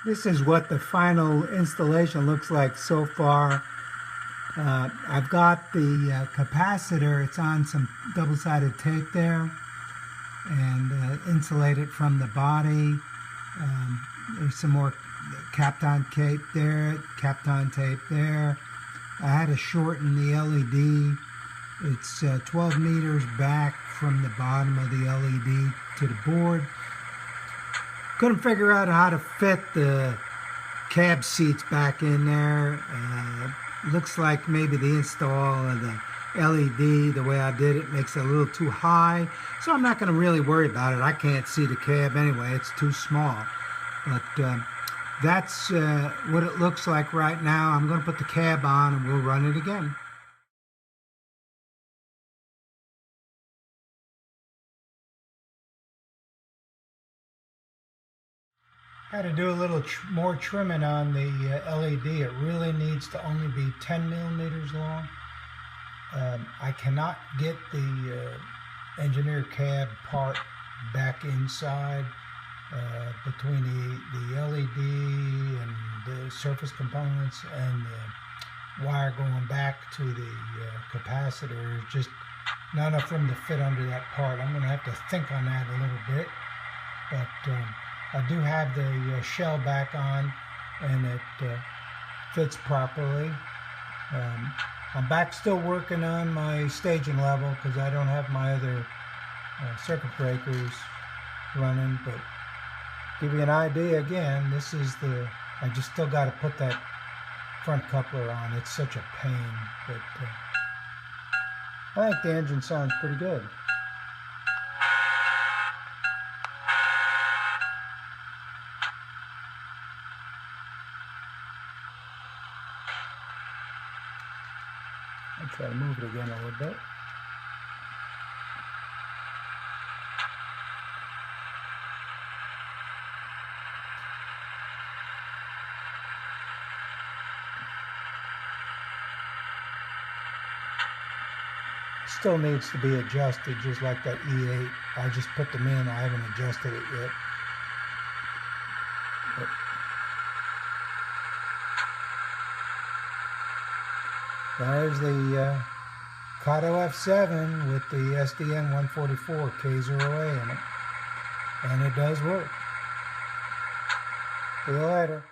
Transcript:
This is what the final installation looks like so far. I've got the capacitor. It's on some double-sided tape there, and insulated from the body. There's some more Kapton tape there, Kapton tape there. I had to shorten the LED. It's 12 meters back from the bottom of the LED to the board. Couldn't figure out how to fit the cab seats back in there. Looks like maybe the install of the LED, the way I did it, makes it a little too high. So I'm not going to really worry about it. I can't see the cab anyway. It's too small. But that's what it looks like right now. I'm going to put the cab on and we'll run it again. Had to do a little more trimming on the LED. It really needs to only be 10 millimeters long. I cannot get the engineer cab part back inside between the LED and the surface components and the wire going back to the capacitor. There's just not enough room to fit under that part. I'm going to have to think on that a little bit, but I do have the shell back on, and it fits properly. I'm back still working on my staging level because I don't have my other circuit breakers running, but give you an idea again, this is I just still got to put that front coupler on. It's such a pain, but I think the engine sounds pretty good. I'll try to move it again a little bit. Still needs to be adjusted just like that E8. I just put them in, I haven't adjusted it yet. There's the Kato F7 with the SDN144K0a in it, and it does work. See you later.